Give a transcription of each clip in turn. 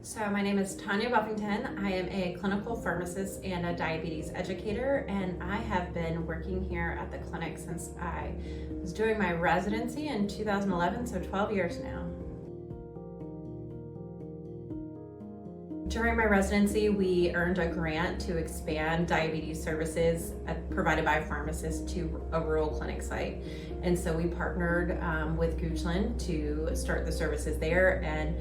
So my name is Tonya Buffington. I am a clinical pharmacist and a diabetes educator, and I have been working here at the clinic since I was doing my residency in 2011, so 12 years now. During my residency, we earned a grant to expand diabetes services provided by pharmacists to a rural clinic site. And so we partnered with Goochland to start the services there, and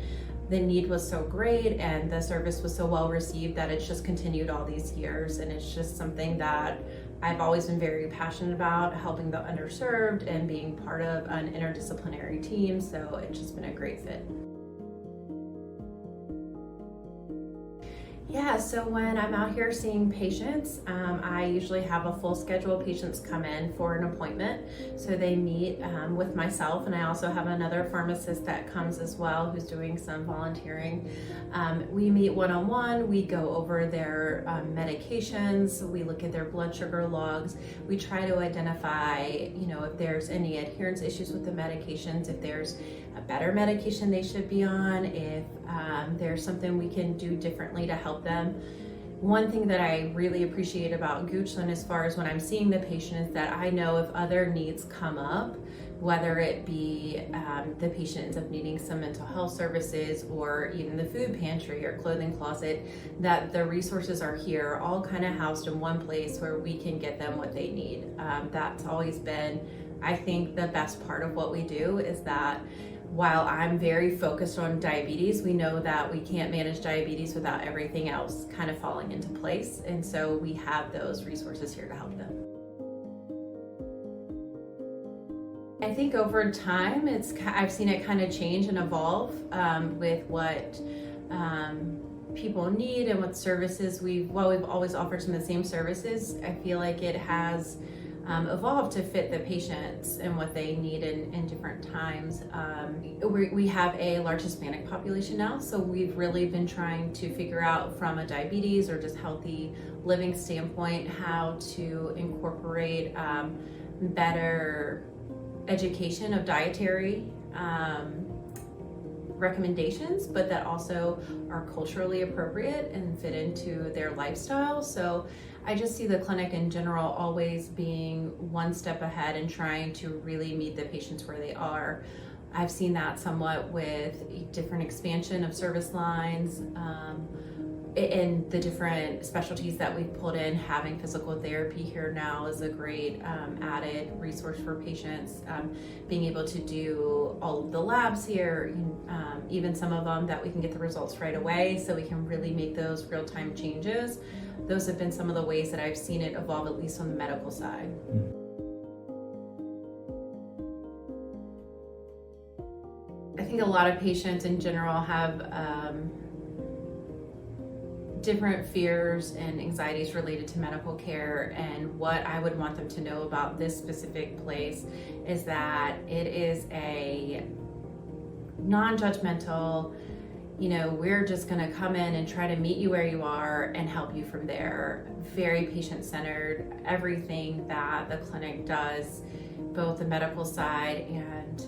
the need was so great and the service was so well received that it's just continued all these years. And it's just something that I've always been very passionate about, helping the underserved and being part of an interdisciplinary team. So it's just been a great fit. Yeah, so when I'm out here seeing patients, I usually have a full schedule of patients come in for an appointment. So they meet with myself, and I also have another pharmacist that comes as well who's doing some volunteering. We meet one-on-one, we go over their medications, we look at their blood sugar logs, we try to identify, if there's any adherence issues with the medications, if there's a better medication they should be on, if there's something we can do differently to help them. One thing that I really appreciate about Goochland as far as when I'm seeing the patient is that I know if other needs come up, whether it be the patient ends up needing some mental health services or even the food pantry or clothing closet, that the resources are here, all kind of housed in one place where we can get them what they need. That's always been, I think, the best part of what we do is that while I'm very focused on diabetes, we know that we can't manage diabetes without everything else kind of falling into place. And so we have those resources here to help them. I think over time, I've seen it kind of change and evolve with what people need and what services we've always offered some of the same services. I feel like it has evolved to fit the patients and what they need in different times. We have a large Hispanic population now, so we've really been trying to figure out from a diabetes or just healthy living standpoint how to incorporate better education of dietary recommendations, but that also are culturally appropriate and fit into their lifestyle. So I just see the clinic in general always being one step ahead and trying to really meet the patients where they are. I've seen that somewhat with different expansion of service lines and the different specialties that we've pulled in. Having physical therapy here now is a great added resource for patients. Being able to do all of the labs here, even some of them that we can get the results right away so we can really make those real-time changes. Those have been some of the ways that I've seen it evolve, at least on the medical side. I think a lot of patients in general have different fears and anxieties related to medical care, and what I would want them to know about this specific place is that it is a non-judgmental, we're just going to come in and try to meet you where you are and help you from there. Very patient-centered. Everything that the clinic does, both the medical side and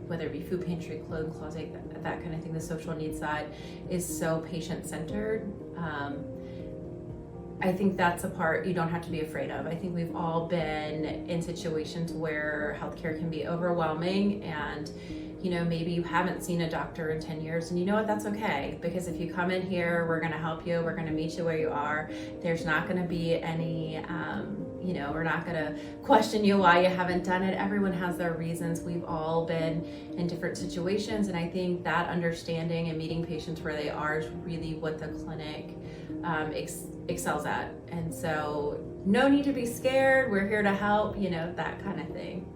whether it be food pantry, clothing closet, that kind of thing, the social needs side is so patient-centered. I think that's a part you don't have to be afraid of. I think we've all been in situations where healthcare can be overwhelming, and maybe you haven't seen a doctor in 10 years, and you know what, that's okay, because if you come in here, we're going to help you, we're going to meet you where you are. There's not going to be any we're not going to question you why you haven't done it. Everyone has their reasons. We've all been in different situations, and I think that understanding and meeting patients where they are is really what the clinic excels at. And so no need to be scared. We're here to help, that kind of thing.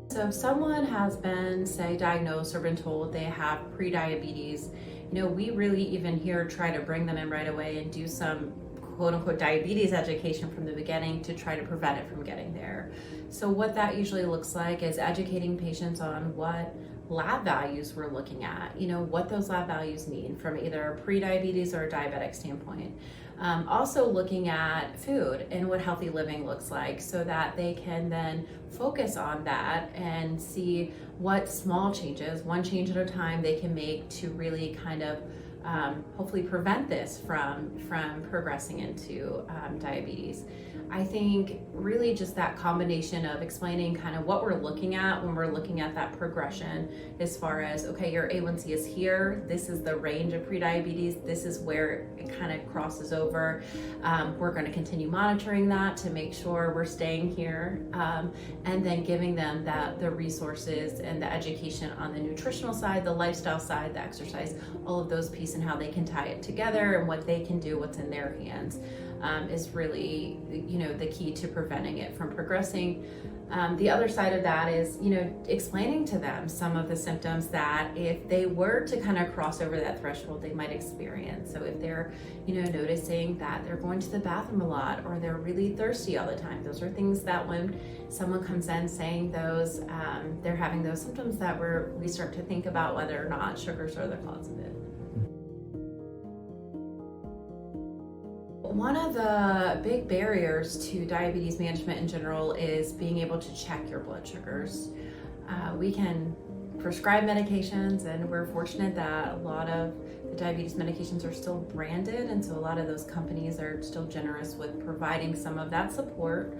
So if someone has been, say, diagnosed or been told they have prediabetes, we really even here try to bring them in right away and do some quote unquote diabetes education from the beginning to try to prevent it from getting there. So what that usually looks like is educating patients on what lab values we're looking at, what those lab values mean from either a pre-diabetes or a diabetic standpoint. Also looking at food and what healthy living looks like, so that they can then focus on that and see what small changes, one change at a time, they can make to really kind of hopefully prevent this from progressing into diabetes. I think really just that combination of explaining kind of what we're looking at when we're looking at that progression, as far as, okay, your A1C is here, this is the range of prediabetes, this is where it kind of crosses over. We're going to continue monitoring that to make sure we're staying here, and then giving them the resources and the education on the nutritional side, the lifestyle side, the exercise, all of those pieces, and how they can tie it together and what they can do, what's in their hands, is really, the key to preventing it from progressing. The other side of that is, explaining to them some of the symptoms that if they were to kind of cross over that threshold, they might experience. So if they're, noticing that they're going to the bathroom a lot, or they're really thirsty all the time, those are things that when someone comes in saying those, they're having those symptoms, that we start to think about whether or not sugars are the cause of it. One of the big barriers to diabetes management in general is being able to check your blood sugars. We can prescribe medications, and we're fortunate that a lot of the diabetes medications are still branded, and so a lot of those companies are still generous with providing some of that support.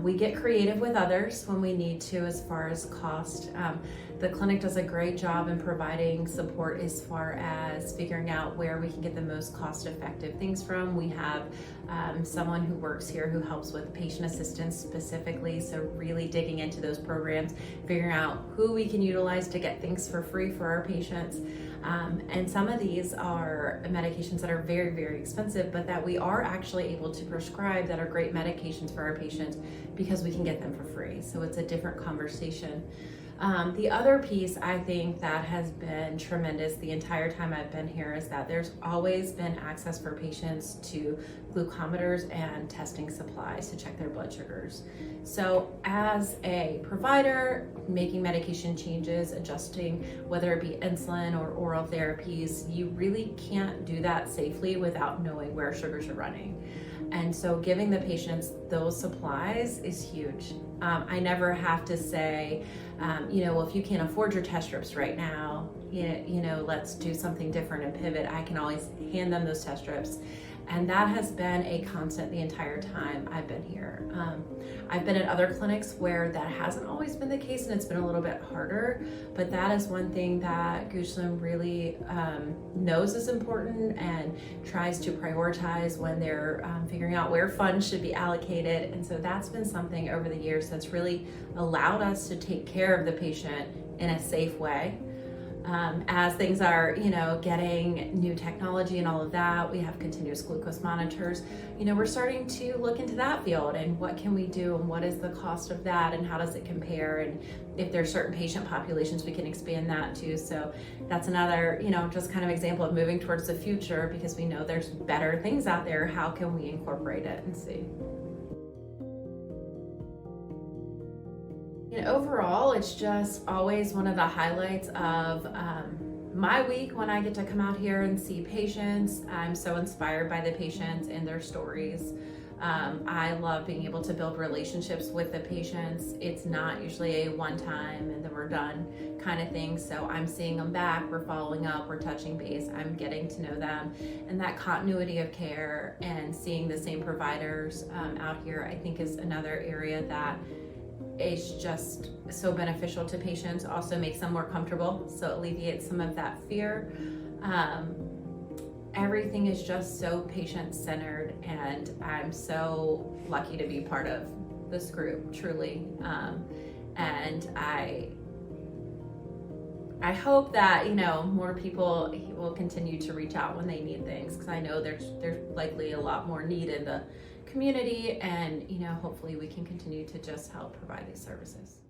We get creative with others when we need to, as far as cost. The clinic does a great job in providing support as far as figuring out where we can get the most cost-effective things from. We have someone who works here who helps with patient assistance specifically, so really digging into those programs, figuring out who we can utilize to get things for free for our patients. And some of these are medications that are very, very expensive, but that we are actually able to prescribe, that are great medications for our patients, because we can get them for free. So it's a different conversation. The other piece I think that has been tremendous the entire time I've been here is that there's always been access for patients to glucometers and testing supplies to check their blood sugars. So as a provider, making medication changes, adjusting whether it be insulin or oral therapies, you really can't do that safely without knowing where sugars are running. And so giving the patients those supplies is huge. I never have to say, well, if you can't afford your test strips right now, let's do something different and pivot. I can always hand them those test strips. And that has been a constant the entire time I've been here. I've been at other clinics where that hasn't always been the case, and it's been a little bit harder, but that is one thing that Goochland really knows is important and tries to prioritize when they're figuring out where funds should be allocated. And so that's been something over the years that's really allowed us to take care of the patient in a safe way. As things are, getting new technology and all of that, we have continuous glucose monitors. We're starting to look into that field, and what can we do, and what is the cost of that, and how does it compare, and if there's certain patient populations, we can expand that too. So that's another, just kind of example of moving towards the future, because we know there's better things out there. How can we incorporate it and see? Overall, it's just always one of the highlights of my week when I get to come out here and see patients. I'm so inspired by the patients and their stories. I love being able to build relationships with the patients. It's not usually a one-time and then we're done kind of thing. So I'm seeing them back, we're following up, we're touching base, I'm getting to know them. And that continuity of care and seeing the same providers out here, I think, is another area that is just so beneficial to patients, also makes them more comfortable, so it alleviates some of that fear. Everything is just so patient-centered, and I'm so lucky to be part of this group, truly. And I hope that, more people will continue to reach out when they need things, because I know there's likely a lot more need in the community, and hopefully we can continue to just help provide these services.